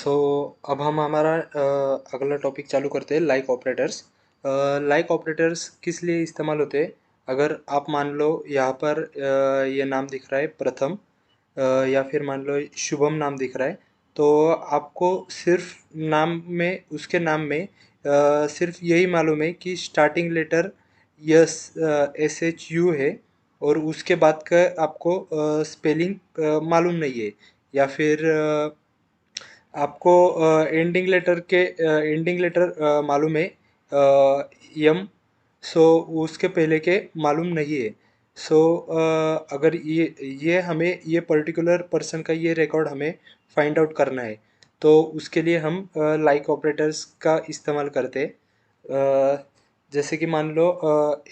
सो अब हम हमारा अगला टॉपिक चालू करते हैं, लाइक ऑपरेटर्स। लाइक ऑपरेटर्स किस लिए इस्तेमाल होते हैं? अगर आप मान लो यहाँ पर ये नाम दिख रहा है प्रथम, या फिर मान लो शुभम नाम दिख रहा है, तो आपको सिर्फ नाम में, उसके नाम में सिर्फ यही मालूम है कि स्टार्टिंग लेटर यस SHU है, और उसके बाद का आपको स्पेलिंग मालूम नहीं है, या फिर आपको एंडिंग लेटर मालूम है यम, सो उसके पहले के मालूम नहीं है। सो अगर ये हमें ये पर्टिकुलर पर्सन का ये रिकॉर्ड हमें फाइंड आउट करना है, तो उसके लिए हम लाइक ऑपरेटर्स का इस्तेमाल करते हैं। जैसे कि मान लो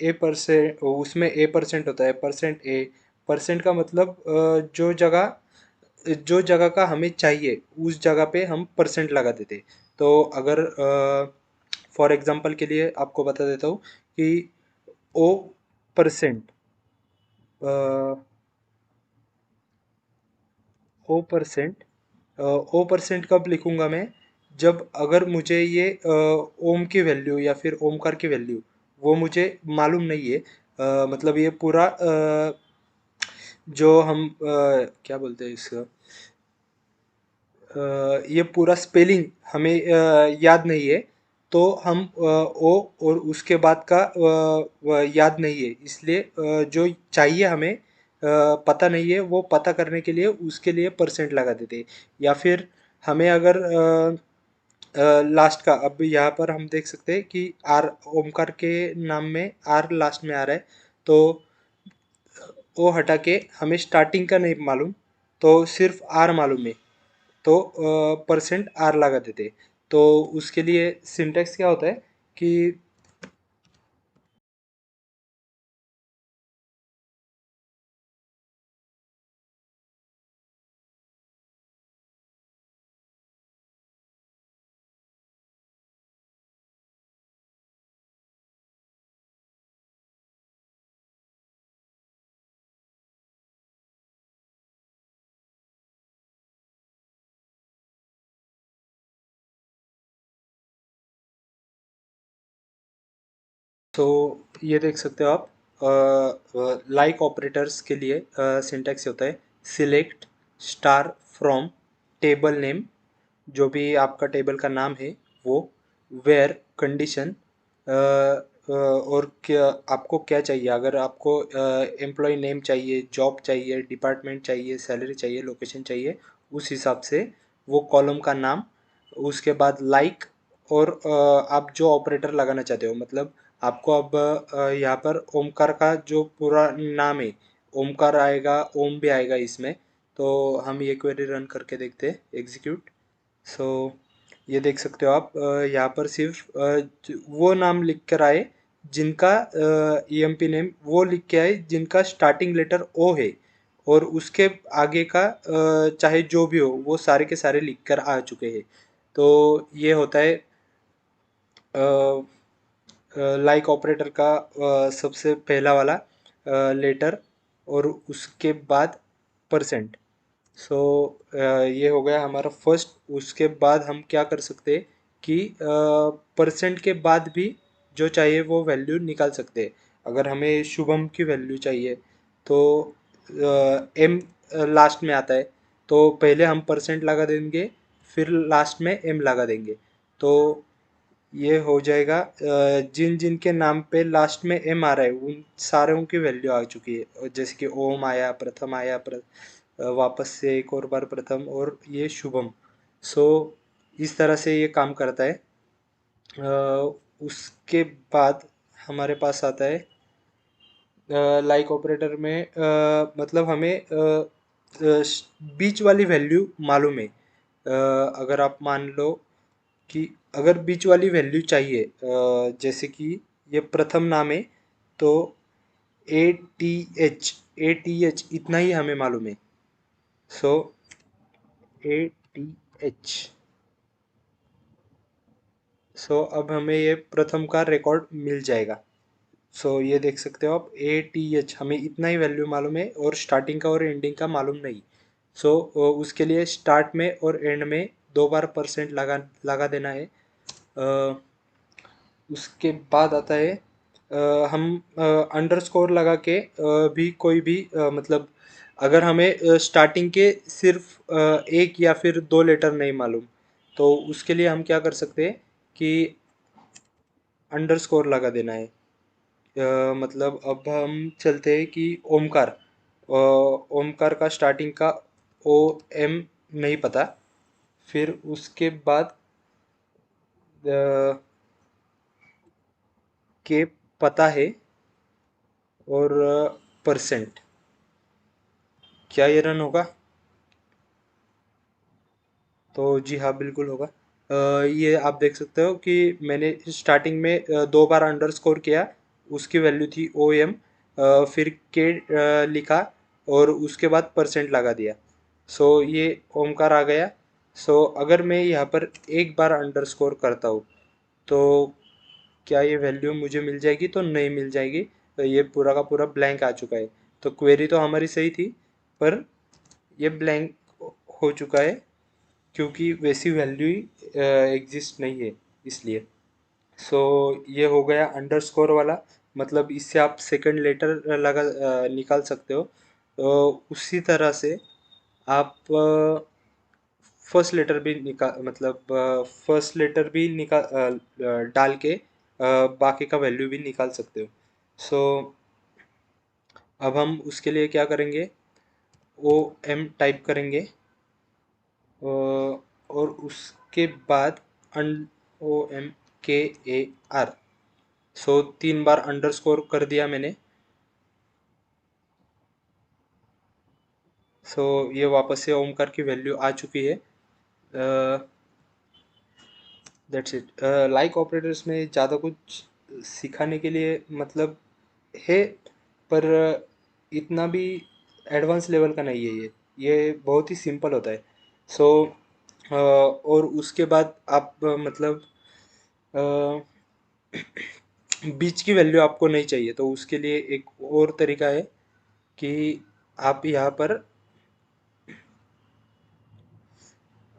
ए परसेंट, उसमें A% होता है, परसेंट का मतलब जो जगह का हमें चाहिए उस जगह पे हम परसेंट लगा देते। तो अगर फॉर एग्जांपल के लिए आपको बता देता हूँ कि O% O% O% कब लिखूंगा मैं? जब अगर मुझे ये ओम की वैल्यू या फिर ओमकार की वैल्यू वो मुझे मालूम नहीं है, मतलब ये पूरा जो हम क्या बोलते हैं इसका, ये पूरा स्पेलिंग हमें याद नहीं है, तो हम ओ और उसके बाद का याद नहीं है, इसलिए जो चाहिए हमें पता नहीं है, वो पता करने के लिए उसके लिए परसेंट लगा देते हैं। या फिर हमें अगर लास्ट का, अब यहाँ पर हम देख सकते हैं कि आर, ओमकार के नाम में आर लास्ट में आ रहा है, तो ओ हटा के हमें स्टार्टिंग का नहीं मालूम, तो सिर्फ आर मालूम है, तो परसेंट आर लगा देते। तो उसके लिए सिंटेक्स क्या होता है कि तो ये देख सकते हो आप, लाइक ऑपरेटर्स के लिए सिंटेक्स होता है select star from table name, जो भी आपका टेबल का नाम है वो, वेयर कंडीशन, और क्या आपको क्या चाहिए, अगर आपको एम्प्लॉय नेम चाहिए, जॉब चाहिए, डिपार्टमेंट चाहिए, सैलरी चाहिए, लोकेशन चाहिए, उस हिसाब से वो कॉलम का नाम, उसके बाद लाइक, और आप जो ऑपरेटर लगाना चाहते हो, मतलब आपको अब यहाँ पर ओमकार का जो पूरा नाम है, ओमकार आएगा, ओम भी आएगा इसमें। तो हम ये क्वेरी रन करके देखते हैं, एग्जीक्यूट। सो ये देख सकते हो आप, यहाँ पर सिर्फ वो नाम लिख कर आए जिनका EMP नेम वो लिख के आए जिनका स्टार्टिंग लेटर ओ है, और उसके आगे का चाहे जो भी हो वो सारे के सारे लिख कर आ चुके हैं। तो ये होता है लाइक ऑपरेटर का सबसे पहला वाला लेटर, और उसके बाद परसेंट। सो ये हो गया हमारा फर्स्ट। उसके बाद हम क्या कर सकते हैं कि परसेंट के बाद भी जो चाहिए वो वैल्यू निकाल सकते हैं। अगर हमें शुभम की वैल्यू चाहिए, तो एम लास्ट में आता है, तो पहले हम परसेंट लगा देंगे, फिर लास्ट में एम लगा देंगे, तो ये हो जाएगा। जिन जिन के नाम पे लास्ट में एम आ रहा है उन सारों की वैल्यू आ चुकी है, और जैसे कि ओम आया, प्रथम आया, वापस से एक और बार प्रथम, और ये शुभम। सो इस तरह से ये काम करता है। उसके बाद हमारे पास आता है लाइक ऑपरेटर में, मतलब हमें बीच वाली वैल्यू मालूम है। अगर आप मान लो कि अगर बीच वाली वैल्यू चाहिए, जैसे कि ये प्रथम नाम है, तो ATH इतना ही हमें मालूम है। सो ATH, सो अब हमें ये प्रथम का रिकॉर्ड मिल जाएगा। सो ये देख सकते हो आप, ATH हमें इतना ही वैल्यू मालूम है, और स्टार्टिंग का और एंडिंग का मालूम नहीं। सो उसके लिए स्टार्ट में और एंड में 2 बार परसेंट लगा देना है। उसके बाद आता है हम अंडरस्कोर लगा के भी कोई भी मतलब अगर हमें स्टार्टिंग के सिर्फ एक या फिर दो लेटर नहीं मालूम, तो उसके लिए हम क्या कर सकते हैं कि अंडरस्कोर लगा देना है। मतलब अब हम चलते हैं कि ओमकार, ओमकार का स्टार्टिंग का ओ एम नहीं पता, फिर उसके बाद के पता है, और परसेंट। क्या ये रन होगा? तो जी हाँ, बिल्कुल होगा। ये आप देख सकते हो कि मैंने स्टार्टिंग में 2 बार अंडरस्कोर किया, उसकी वैल्यू थी ओ एम, फिर के लिखा और उसके बाद परसेंट लगा दिया। सो ये ओमकार आ गया। सो अगर मैं यहाँ पर एक बार अंडरस्कोर करता हूँ, तो क्या ये वैल्यू मुझे मिल जाएगी? तो नहीं मिल जाएगी। तो ये पूरा का पूरा ब्लैंक आ चुका है। तो क्वेरी तो हमारी सही थी, पर ये ब्लैंक हो चुका है क्योंकि वैसी वैल्यू ही एग्जिस्ट नहीं है, इसलिए। सो ये हो गया अंडरस्कोर वाला। मतलब इससे आप सेकंड लेटर निकाल सकते हो। तो उसी तरह से आप फर्स्ट लेटर भी निकाल मतलब फर्स्ट लेटर भी डाल के बाकी का वैल्यू भी निकाल सकते हो। सो अब हम उसके लिए क्या करेंगे, ओ एम टाइप करेंगे, और उसके बाद अन ओ एम के A R. So 3 bar underscore कर दिया मैंने। सो ये वापस से ओमकार की वैल्यू आ चुकी है। That's it. लाइक ऑपरेटर्स में ज़्यादा कुछ सिखाने के लिए मतलब है, पर इतना भी एडवांस लेवल का नहीं है ये बहुत ही सिंपल होता है। सो और उसके बाद आप मतलब बीच की वैल्यू आपको नहीं चाहिए, तो उसके लिए एक और तरीका है कि आप यहाँ पर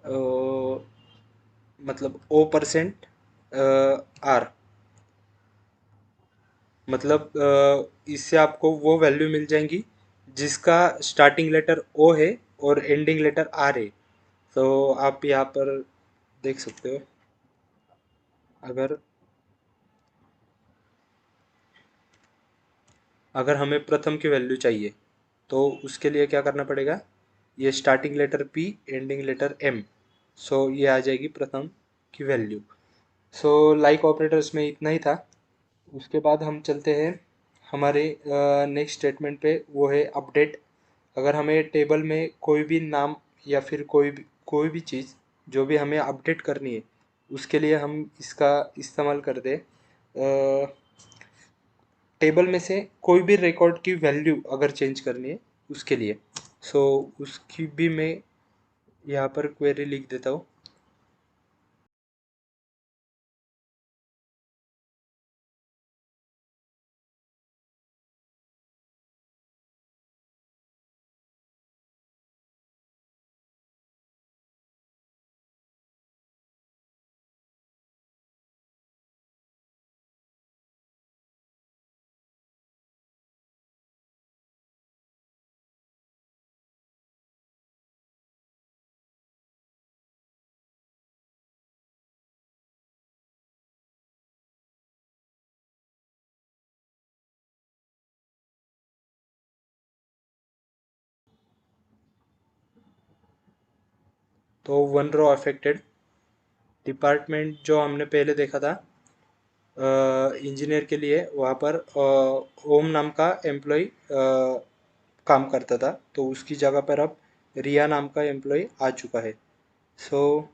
अ, मतलब ओ परसेंट आर, मतलब इससे आपको वो वैल्यू मिल जाएंगी जिसका स्टार्टिंग लेटर ओ है और एंडिंग लेटर आर है। तो आप यहाँ पर देख सकते हो। अगर अगर हमें प्रथम की वैल्यू चाहिए, तो उसके लिए क्या करना पड़ेगा, ये starting letter P, ending letter M. So ये आ जाएगी प्रथम की वैल्यू। सो लाइक ऑपरेटर्स में इतना ही था। उसके बाद हम चलते हैं हमारे नेक्स्ट स्टेटमेंट पे, वो है अपडेट। अगर हमें टेबल में कोई भी नाम या फिर कोई भी चीज़ जो भी हमें अपडेट करनी है, उसके लिए हम इसका इस्तेमाल कर दे। टेबल में से कोई भी रिकॉर्ड की वैल्यू अगर चेंज करनी है उसके लिए। सो उसकी भी मैं यहाँ पर क्वेरी लिख देता हूँ। तो वन रो अफेक्टेड डिपार्टमेंट जो हमने पहले देखा था इंजीनियर के लिए, वहाँ पर ओम नाम का एम्प्लॉय काम करता था, तो उसकी जगह पर अब रिया नाम का एम्प्लॉय आ चुका है। सो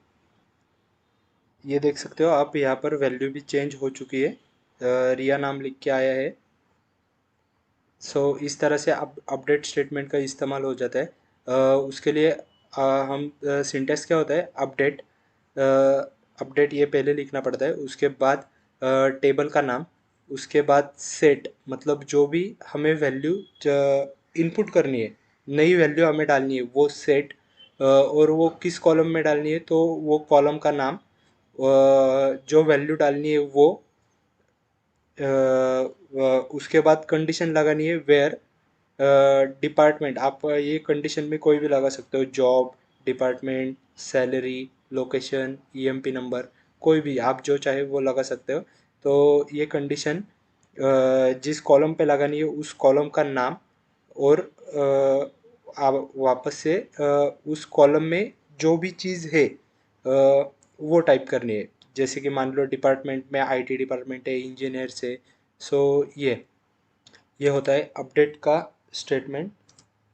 ये देख सकते हो आप, यहाँ पर वैल्यू भी चेंज हो चुकी है, रिया नाम लिख के आया है। सो इस तरह से अपडेट स्टेटमेंट का इस्तेमाल हो जाता है। उसके लिए हम सिंटेक्स क्या होता है, अपडेट, अपडेट ये पहले लिखना पड़ता है, उसके बाद टेबल का नाम, उसके बाद सेट, मतलब जो भी हमें वैल्यू इनपुट करनी है, नई वैल्यू हमें डालनी है वो सेट, और वो किस कॉलम में डालनी है, तो वो कॉलम का नाम, जो वैल्यू डालनी है वो, उसके बाद कंडीशन लगानी है वेयर डिपार्टमेंट। आप ये कंडीशन में कोई भी लगा सकते हो, job, department, salary, location, EMP number, कोई भी आप जो चाहे वो लगा सकते हो। तो ये कंडीशन जिस कॉलम पे लगानी है उस कॉलम का नाम, और आप वापस से उस कॉलम में जो भी चीज़ है वो टाइप करनी है। जैसे कि मान लो डिपार्टमेंट में आईटी डिपार्टमेंट है, इंजीनियर्स है। सो ये होता है अपडेट का स्टेटमेंट।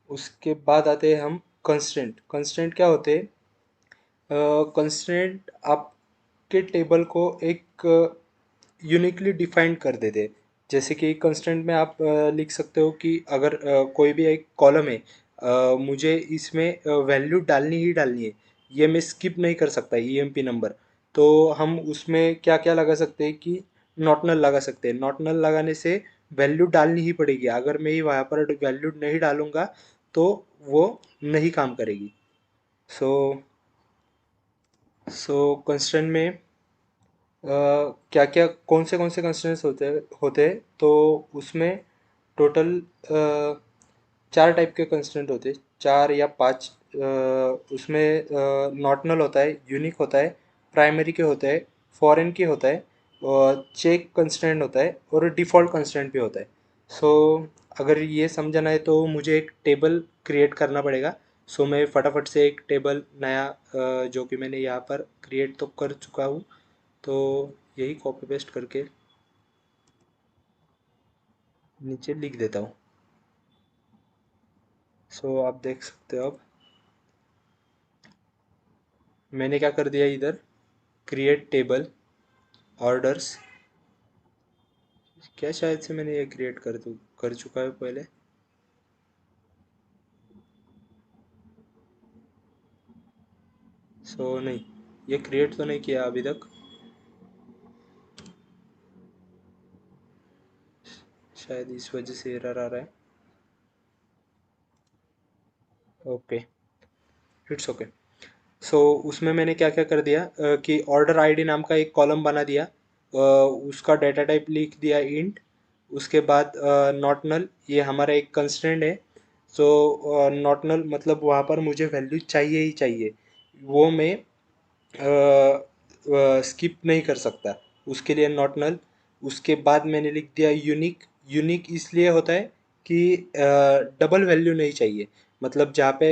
उसके बाद आते हैं हम कंस्ट्रेंट। कंस्ट्रेंट क्या होते हैं? कंस्ट्रेंट आपके टेबल को एक यूनिकली डिफाइंड कर देते हैं। जैसे कि कंस्ट्रेंट में आप लिख सकते हो कि अगर कोई भी एक कॉलम है, मुझे इसमें वैल्यू डालनी ही डालनी है, ये मैं स्किप नहीं कर सकता, ईएमपी नंबर। तो हम उसमें क्या क्या लगा सकते हैं कि नॉट नल लगा सकते हैं। नॉट नल लगाने से वैल्यू डालनी ही पड़ेगी, अगर मैं वहाँ पर वैल्यू नहीं डालूंगा तो वो नहीं काम करेगी। सो कंस्ट्रेंट में क्या क्या कौन से कंस्ट्रेंट्स होते हैं, तो उसमें टोटल चार टाइप के कंस्ट्रेंट होते हैं, चार या पांच। उसमें नॉट नल होता है, यूनिक होता है, प्राइमरी के होता है, फॉरेन के होता है, और चेक कंस्ट्रेंट होता है, और डिफ़ॉल्ट कंस्ट्रेंट भी होता है। सो अगर ये समझना है तो मुझे एक टेबल क्रिएट करना पड़ेगा। सो मैं फटाफट से एक टेबल नया, जो कि मैंने यहाँ पर क्रिएट तो कर चुका हूँ, तो यही कॉपी पेस्ट करके नीचे लिख देता हूँ। सो आप देख सकते हो, अब मैंने क्या कर दिया इधर, क्रिएट टेबल ऑर्डर्स। क्या शायद से मैंने ये क्रिएट कर चुका है पहले। सो नहीं, ये क्रिएट तो नहीं किया अभी तक, शायद इस वजह से एरर आ रहा है। Okay, it's okay. सो उसमें मैंने क्या क्या कर दिया, कि ऑर्डर आईडी नाम का एक कॉलम बना दिया, उसका डाटा टाइप लिख दिया इंट। उसके बाद नॉट नल, ये हमारा एक कंस्ट्रेंट है। सो नॉट नल मतलब वहाँ पर मुझे वैल्यू चाहिए ही चाहिए, वो मैं स्किप नहीं कर सकता, उसके लिए नॉट नल। उसके बाद मैंने लिख दिया यूनिक। यूनिक इसलिए होता है कि डबल वैल्यू नहीं चाहिए। मतलब जहाँ पे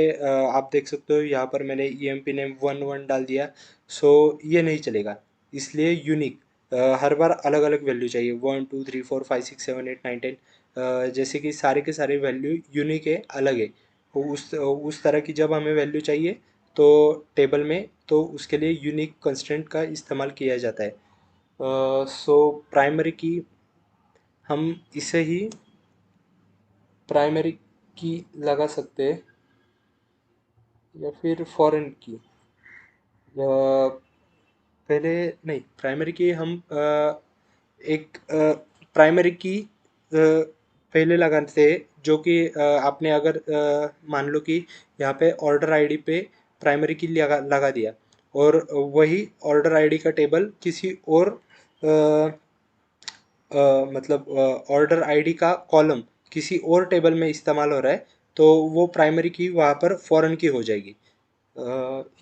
आप देख सकते हो यहाँ पर मैंने ई एम पी नेम 1 1 डाल दिया, सो ये नहीं चलेगा। इसलिए यूनिक, हर बार अलग अलग वैल्यू चाहिए, 1 2 3 4 5 6 7 8 9 10। जैसे कि सारे के सारे वैल्यू यूनिक है, अलग है। उस तरह की जब हमें वैल्यू चाहिए तो टेबल में, तो उसके लिए यूनिक कंस्ट्रेंट का इस्तेमाल किया जाता है। सो प्राइमरी की, हम इसे ही प्राइमरी की लगा सकते हैं, या फिर फॉरेन की। पहले नहीं, प्राइमरी की हम एक प्राइमरी की पहले लगाते हैं, जो कि आपने अगर मान लो कि यहाँ पे ऑर्डर आईडी पे प्राइमरी की लगा दिया, और वही ऑर्डर आईडी का टेबल किसी और मतलब ऑर्डर आईडी का कॉलम किसी और टेबल में इस्तेमाल हो रहा है, तो वो प्राइमरी की वहाँ पर फॉरेन की हो जाएगी।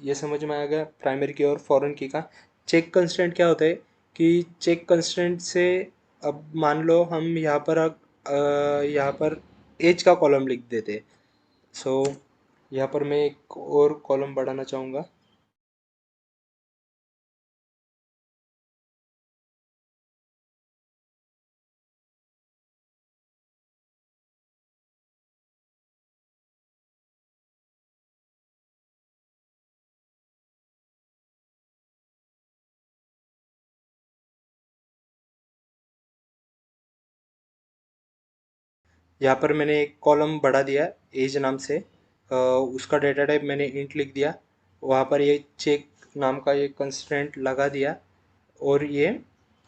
ये समझ में आ गया प्राइमरी की और फॉरेन की का। चेक कंस्टेंट क्या होता है कि चेक कंस्टेंट से, अब मान लो हम यहाँ पर एज का कॉलम लिख देते हैं। सो यहाँ पर मैं एक और कॉलम बढ़ाना चाहूँगा। यहाँ पर मैंने एक कॉलम बढ़ा दिया एज नाम से, उसका डेटा टाइप मैंने इंट लिख दिया, वहाँ पर ये चेक नाम का ये कंस्ट्रेंट लगा दिया। और ये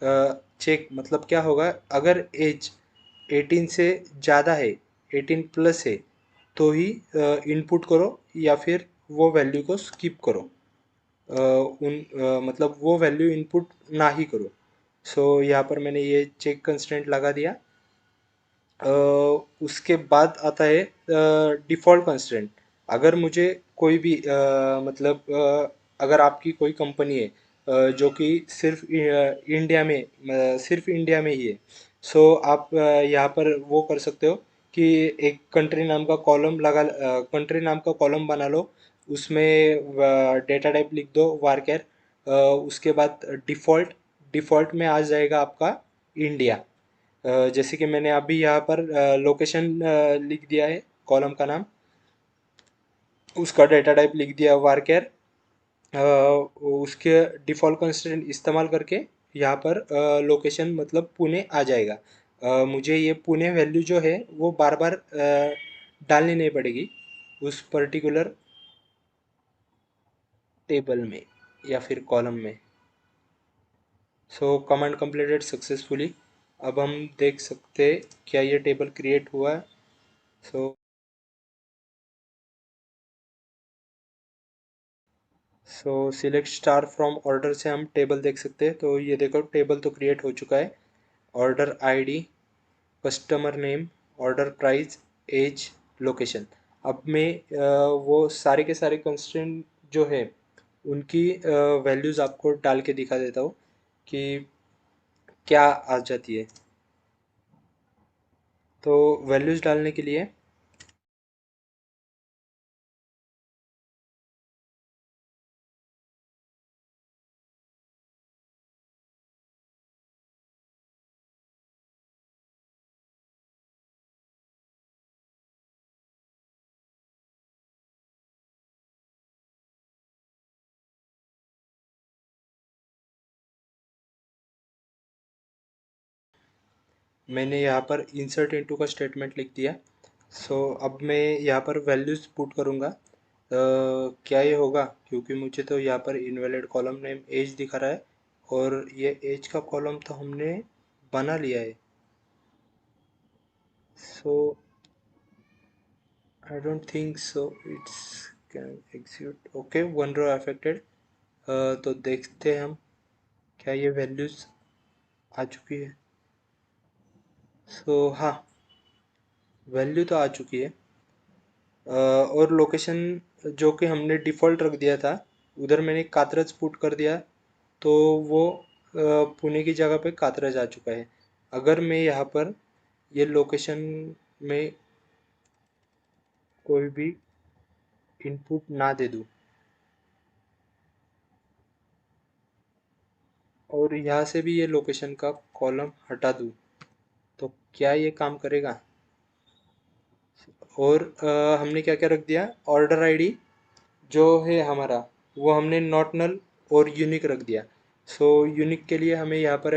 चेक मतलब क्या होगा, अगर एज 18 से ज़्यादा है, 18 प्लस है, तो ही इनपुट करो, या फिर वो वैल्यू को स्किप करो, मतलब वो वैल्यू इनपुट ना ही करो। सो यहाँ पर मैंने ये चेक कंस्ट्रेंट लगा दिया। अ, उसके बाद आता है डिफ़ॉल्ट कंस्ट्रेंट। अगर मुझे कोई भी मतलब अगर आपकी कोई कंपनी है जो कि सिर्फ इंडिया में सिर्फ इंडिया में ही है, सो आप यहाँ पर वो कर सकते हो कि एक कंट्री नाम का कॉलम कंट्री नाम का कॉलम बना लो। उसमें डेटा टाइप लिख दो वारकेर। उसके बाद डिफ़ॉल्ट डिफ़ॉल्ट में आ जाएगा आपका इंडिया। जैसे कि मैंने अभी यहाँ पर लोकेशन लिख दिया है कॉलम का नाम, उसका डेटा टाइप लिख दिया वारकेर। उसके डिफ़ॉल्ट कंस्ट्रेंट इस्तेमाल करके यहाँ पर लोकेशन मतलब पुणे आ जाएगा। मुझे ये पुणे वैल्यू जो है वो बार बार डालनी नहीं पड़ेगी उस पर्टिकुलर टेबल में या फिर कॉलम में। सो कमांड कंप्लीटेड सक्सेसफुली। अब हम देख सकते क्या ये टेबल क्रिएट हुआ है। So so select star from order से हम टेबल देख सकते हैं। तो ये देखो टेबल तो क्रिएट हो चुका है। Order ID, customer name, order price, age, location. अब मैं वो सारे के सारे कंस्ट्रेंट जो है उनकी वैल्यूज़ आपको डाल के दिखा देता हूँ कि क्या आ जाती है। तो वैल्यूज़ डालने के लिए मैंने यहाँ पर इंसर्ट इनटू का स्टेटमेंट लिख दिया। सो अब मैं यहाँ पर वैल्यूज़ पुट करूँगा। क्या ये होगा? क्योंकि मुझे तो यहाँ पर इनवैलिड कॉलम नेम एज दिखा रहा है और ये एज का कॉलम तो हमने बना लिया है। So I don't think so it's can execute. Okay, one row affected. तो देखते हैं हम क्या ये वैल्यूज़ आ चुकी है। सो हाँ, वैल्यू तो आ चुकी है। और लोकेशन जो कि हमने डिफ़ॉल्ट रख दिया था उधर मैंने कात्रज पुट कर दिया। तो वो पुणे की जगह पे कात्रज आ चुका है। अगर मैं यहाँ पर ये लोकेशन में कोई भी इनपुट ना दे दूँ और यहाँ से भी ये लोकेशन का कॉलम हटा दूँ, तो क्या ये काम करेगा? और हमने क्या क्या रख दिया, ऑर्डर आईडी जो है हमारा वो हमने नॉट नल और यूनिक रख दिया। सो यूनिक के लिए हमें यहाँ पर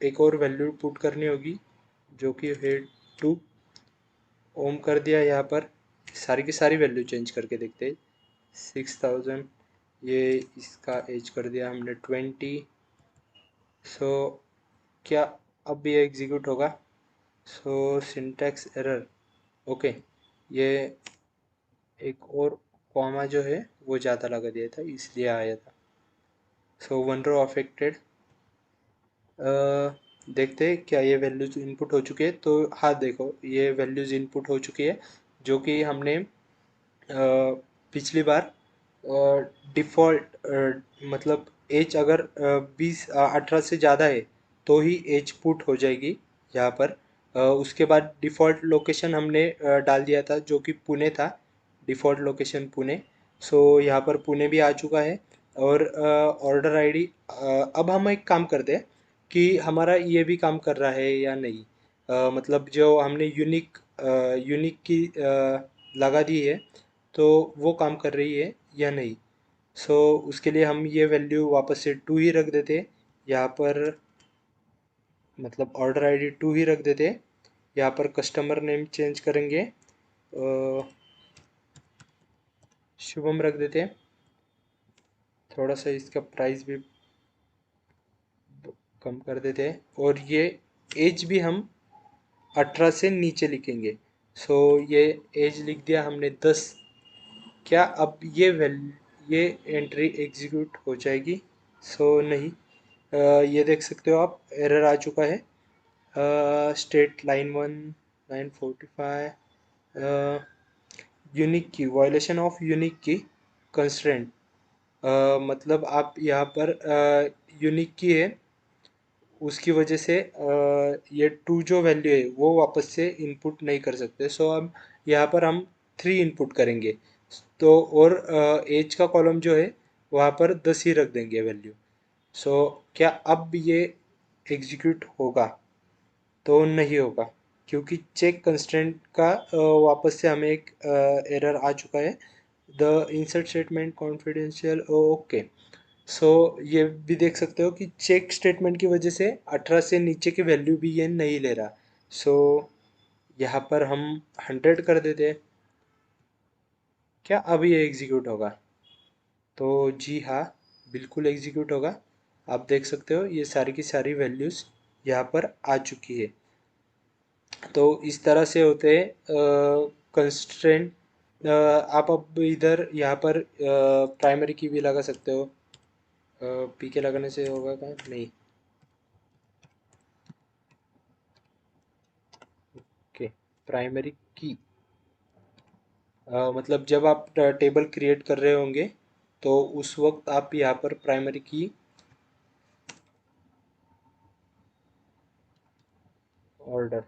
एक और वैल्यू पुट करनी होगी जो कि है टू। ओम कर दिया यहाँ पर। सारी की सारी वैल्यू चेंज करके देखते हैं। 6000, ये इसका एज कर दिया हमने 20। सो क्या अब ये एग्जीक्यूट होगा? सो सिंटैक्स एरर। ओके, ये एक और कॉमा जो है वो ज़्यादा लगा दिया था इसलिए आया था। So one row affected. देखते हैं क्या ये वैल्यूज इनपुट हो चुकी है। तो हाँ देखो, ये वैल्यूज इनपुट हो चुकी है जो कि हमने पिछली बार डिफ़ॉल्ट मतलब एज अगर 18 से ज़्यादा है तो ही एज पुट हो जाएगी यहाँ पर। उसके बाद डिफ़ॉल्ट लोकेशन हमने डाल दिया था जो कि पुणे था। Default location Pune. सो यहाँ पर पुणे भी आ चुका है। और ऑर्डर आईडी, अब हम एक काम करते हैं कि हमारा ये भी काम कर रहा है या नहीं। मतलब जो हमने यूनिक यूनिक की लगा दी है तो वो काम कर रही है या नहीं। सो उसके लिए हम ये वैल्यू वापस से टू ही रख देते यहाँ पर। मतलब ऑर्डर आईडी टू ही रख देते। यहाँ पर कस्टमर नेम चेंज करेंगे, शुभम रख देते। थोड़ा सा इसका प्राइस भी कम कर देते हैं और ये एज भी हम 18 से नीचे लिखेंगे। सो ये एज लिख दिया हमने 10। क्या अब ये एंट्री एग्जीक्यूट हो जाएगी? सो नहीं। ये देख सकते हो आप, एरर आ चुका है। स्टेट लाइन 1, लाइन 45, यूनिक की वायलेशन ऑफ यूनिक की कंस्ट्रेंट। मतलब आप यहाँ पर यूनिक की है, उसकी वजह से ये टू जो वैल्यू है वो वापस से इनपुट नहीं कर सकते। सो अब यहाँ पर हम 3 इनपुट करेंगे। तो और एज का कॉलम जो है वहाँ पर 10 ही रख देंगे वैल्यू। सो क्या अब ये एग्जीक्यूट होगा? तो नहीं होगा, क्योंकि चेक कंस्ट्रेंट का वापस से हमें एक एरर आ चुका है। The insert statement confidential, okay. So ये भी देख सकते हो कि चेक स्टेटमेंट की वजह से 18 से नीचे की वैल्यू भी ये नहीं ले रहा। सो यहाँ पर हम 100 कर देते हैं। क्या अब ये एग्जीक्यूट होगा? तो जी हाँ, बिल्कुल एग्जीक्यूट होगा। आप देख सकते हो ये सारी की सारी वैल्यूज़ यहाँ पर आ चुकी है। तो इस तरह से होते हैं कंस्ट्रेंट। आप अब इधर यहाँ पर प्राइमरी की भी लगा सकते हो। पी के लगाने से होगा क्या? नहीं। ओके, प्राइमरी की मतलब जब आप टेबल क्रिएट कर रहे होंगे तो उस वक्त आप यहाँ पर प्राइमरी की ऑर्डर।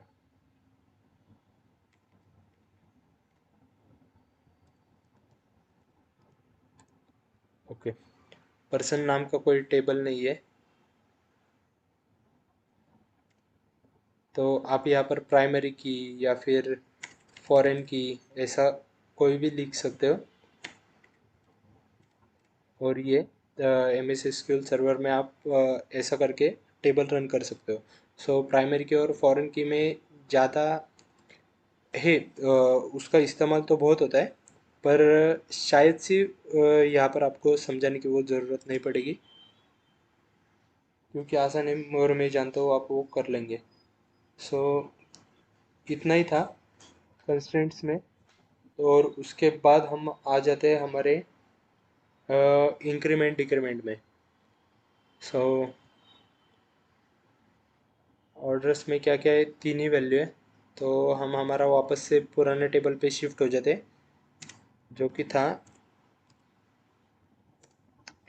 ओके, पर्सन नाम का कोई टेबल नहीं है, तो आप यहाँ पर प्राइमरी की या फिर फॉरेन की ऐसा कोई भी लिख सकते हो। और ये एम एस एसक्यूएल सर्वर में आप ऐसा करके टेबल रन कर सकते हो। सो प्राइमरी की और फॉरेन की में ज़्यादा है, उसका इस्तेमाल तो बहुत होता है, पर शायद से यहाँ पर आपको समझाने की वो ज़रूरत नहीं पड़ेगी, क्योंकि आसान है और मैं जानता हूँ आप वो कर लेंगे। सो इतना ही था कंस्ट्रेंट्स में। और उसके बाद हम आ जाते हैं हमारे इंक्रीमेंट डिक्रीमेंट में। सो ऑर्डर्स में क्या क्या है? 3 ही वैल्यू है। तो हम हमारा वापस से पुराने टेबल पे शिफ्ट हो जाते, जो कि था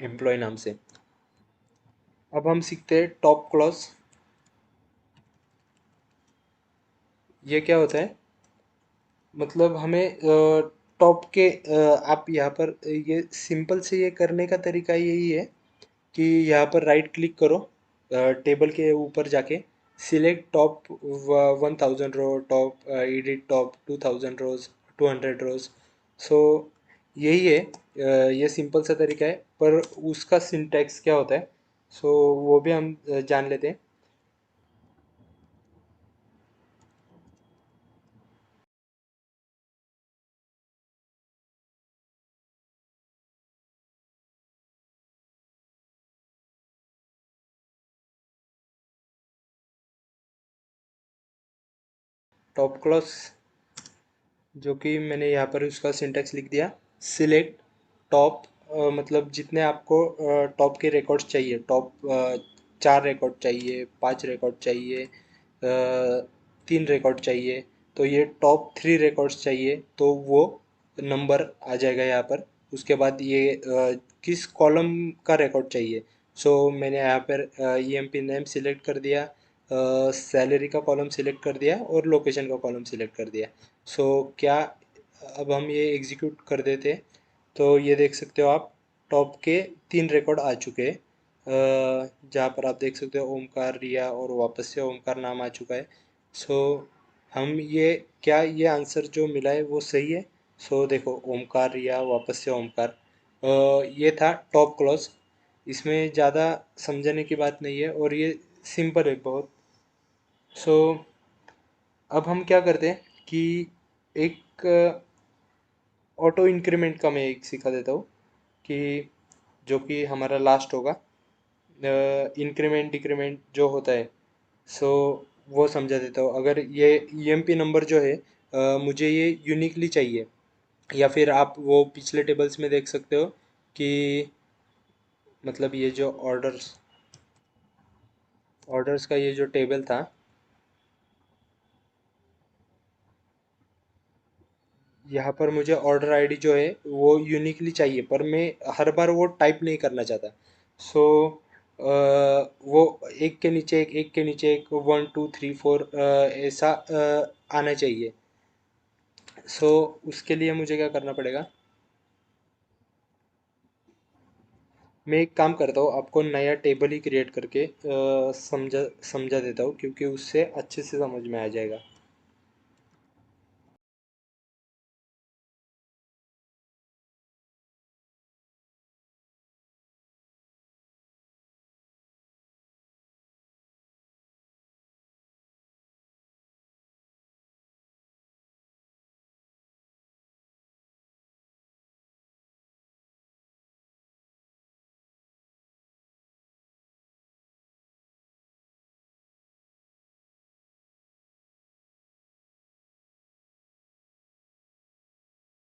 एम्प्लॉय नाम से। अब हम सीखते हैं टॉप क्लॉज। ये क्या होता है? मतलब हमें टॉप के आप यहाँ पर ये सिंपल से ये करने का तरीका यही है कि यहाँ पर राइट क्लिक करो, टेबल के ऊपर जाके सिलेक्ट टॉप 1000 रो, टॉप एडिट टॉप 2000 रोज, 200 रोज। सो यही है, ये सिंपल सा तरीका है, पर उसका सिंटैक्स क्या होता है सो वो भी हम जान लेते हैं। टॉप क्लॉज जो कि मैंने यहाँ पर उसका सिंटैक्स लिख दिया। सिलेक्ट टॉप, मतलब जितने आपको टॉप के रिकॉर्ड्स चाहिए, टॉप 4 रिकॉर्ड चाहिए, 5 रिकॉर्ड चाहिए, 3 रिकॉर्ड चाहिए, तो ये टॉप 3 रिकॉर्ड्स चाहिए तो वो नंबर आ जाएगा यहाँ पर। उसके बाद ये किस कॉलम का रिकॉर्ड चाहिए, सो मैंने यहाँ पर E M P name select कर दिया, सैलरी का कॉलम सिलेक्ट कर दिया और लोकेशन का कॉलम सिलेक्ट कर दिया। सो क्या अब हम ये एग्जीक्यूट कर देते, तो ये देख सकते हो आप, टॉप के 3 रिकॉर्ड आ चुके हैं। जहाँ पर आप देख सकते हो ओमकार, रिया और वापस से ओमकार नाम आ चुका है। सो हम ये क्या ये आंसर जो मिला है वो सही है? सो देखो, ओमकार, रिया, वापस से ओमकार। ये था टॉप क्लॉज। इसमें ज़्यादा समझने की बात नहीं है और ये सिंपल है बहुत। सो अब हम क्या करते हैं कि एक ऑटो इंक्रीमेंट का मैं एक सिखा देता हूँ, कि जो कि हमारा लास्ट होगा। इंक्रीमेंट डिक्रीमेंट जो होता है, सो वो समझा देता हूँ। अगर ये ईएमपी नंबर जो है मुझे ये यूनिकली चाहिए, या फिर आप वो पिछले टेबल्स में देख सकते हो कि मतलब ये जो ऑर्डर्स का ये जो टेबल था, यहाँ पर मुझे ऑर्डर आईडी जो है वो यूनिकली चाहिए, पर मैं हर बार वो टाइप नहीं करना चाहता। सो वो एक के नीचे एक के नीचे एक 1 2 3 4 ऐसा आना चाहिए। सो उसके लिए मुझे क्या करना पड़ेगा? मैं एक काम करता हूँ, आपको नया टेबल ही क्रिएट करके समझा समझा देता हूँ, क्योंकि उससे अच्छे से समझ में आ जाएगा।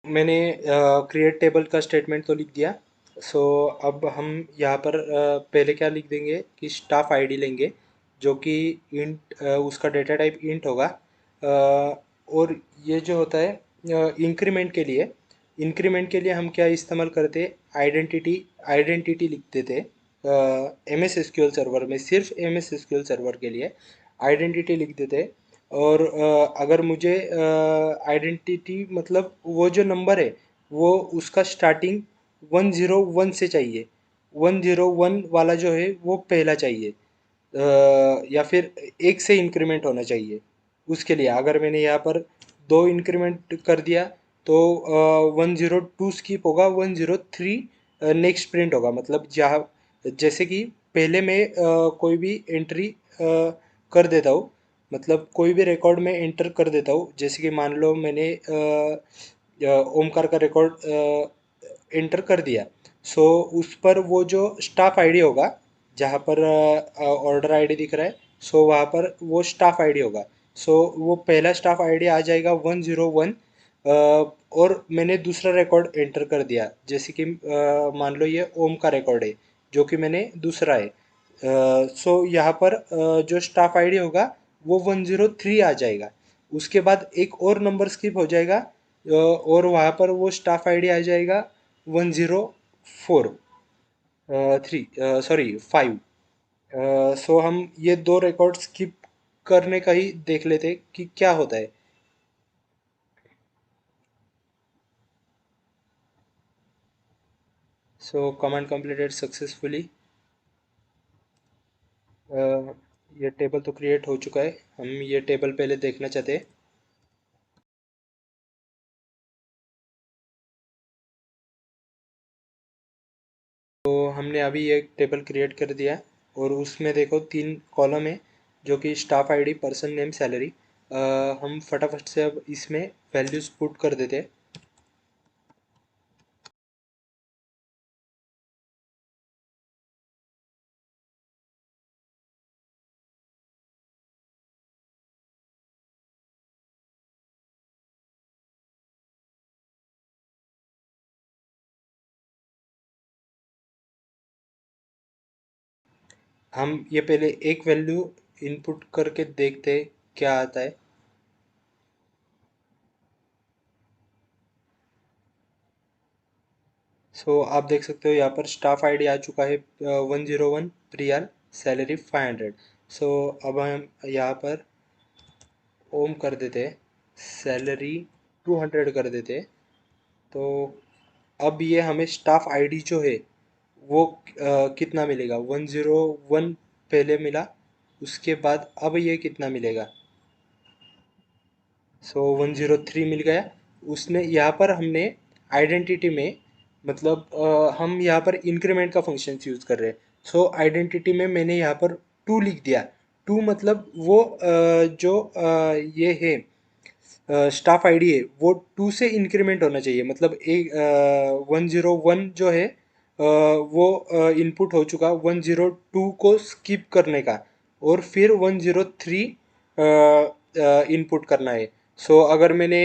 मैंने क्रिएट टेबल का स्टेटमेंट तो लिख दिया। सो अब हम यहाँ पर पहले क्या लिख देंगे कि स्टाफ आईडी लेंगे, जो कि इंट उसका डेटा टाइप इंट होगा। और ये जो होता है इंक्रीमेंट के लिए हम क्या इस्तेमाल करते हैं? आइडेंटिटी लिख देते एम एस एसक्यूएल सर्वर में, सिर्फ एम एस एसक्यूएल सर्वर के लिए आइडेंटिटी लिख देते। और अगर मुझे आइडेंटिटी मतलब वो जो नंबर है वो उसका स्टार्टिंग 101 से चाहिए। 101 वाला जो है वो पहला चाहिए, या फिर एक से इंक्रीमेंट होना चाहिए। उसके लिए अगर मैंने यहाँ पर दो इंक्रीमेंट कर दिया तो 102 स्किप होगा, 103 नेक्स्ट प्रिंट होगा। मतलब जहाँ जैसे कि पहले मैं कोई भी एंट्री कर देता हूँ, मतलब कोई भी रिकॉर्ड में एंटर कर देता हूँ। जैसे कि मान लो मैंने ओमकार का रिकॉर्ड एंटर कर दिया। सो उस पर वो जो स्टाफ आईडी होगा, जहाँ पर ऑर्डर आईडी दिख रहा है, सो वहाँ पर वो स्टाफ आईडी होगा। सो वो पहला स्टाफ आईडी आ जाएगा 101। और मैंने दूसरा रिकॉर्ड एंटर कर दिया, जैसे कि मान लो ये ओम का रिकॉर्ड है, जो कि मैंने दूसरा है। सो यहाँ पर जो स्टाफ आईडी होगा वो 103 आ जाएगा। उसके बाद एक और नंबर स्किप हो जाएगा, और वहाँ पर वो स्टाफ आईडी आ जाएगा 104 3 सॉरी 5। सो हम ये दो रिकॉर्ड स्किप करने का ही देख लेते कि क्या होता है। सो कमांड कंप्लीटेड सक्सेसफुली। ये टेबल तो क्रिएट हो चुका है, हम ये टेबल पहले देखना चाहते हैं। तो हमने अभी एक टेबल क्रिएट कर दिया है, और उसमें देखो तीन कॉलम है, जो कि staff ID, person name, salary. हम फटाफट से अब इसमें वैल्यूज पुट कर देते हैं। हम ये पहले एक वैल्यू इनपुट करके देखते हैं क्या आता है। सो आप देख सकते हो यहाँ पर स्टाफ आईडी आ चुका है 101, प्रियाल, सैलरी 500। सो अब हम यहाँ पर ओम कर देते हैं, सैलरी 200 कर देते हैं। तो अब ये हमें स्टाफ आईडी जो है वो कितना मिलेगा? 101 पहले मिला, उसके बाद अब ये कितना मिलेगा? सो 103 मिल गया। उसने यहाँ पर हमने आइडेंटिटी में मतलब हम यहाँ पर इंक्रीमेंट का फंक्शन यूज़ कर रहे हैं। सो आइडेंटिटी में मैंने यहाँ पर 2 लिख दिया। 2 मतलब वो जो ये है स्टाफ आईडी है वो 2 से इंक्रीमेंट होना चाहिए। मतलब एक 101 जो है वो इनपुट हो चुका, 102 को स्किप करने का, और फिर 103 इनपुट करना है। सो अगर मैंने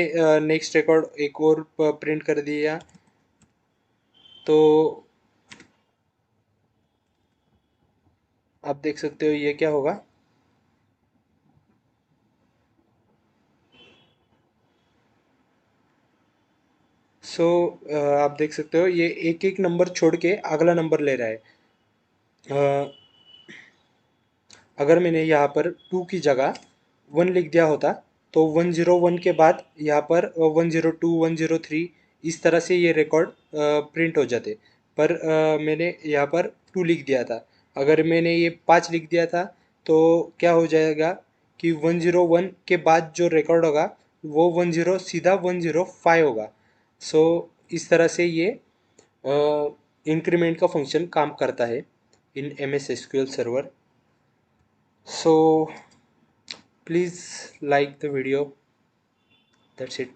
नेक्स्ट रिकॉर्ड एक और प्रिंट कर दिया तो आप देख सकते हो ये क्या होगा। सो आप देख सकते हो ये एक एक नंबर छोड़ के अगला नंबर ले रहा है। अ, अगर मैंने यहाँ पर 2 की जगह 1 लिख दिया होता तो 101 के बाद यहाँ पर 102 103 इस तरह से ये रिकॉर्ड प्रिंट हो जाते। पर मैंने यहाँ पर 2 लिख दिया था। अगर मैंने ये 5 लिख दिया था तो क्या हो जाएगा कि 101 के बाद जो रिकॉर्ड होगा वो 10 सीधा 105 होगा। सो इस तरह से ये इंक्रीमेंट का फंक्शन काम करता है इन MS SQL server. So please like the video. That's it.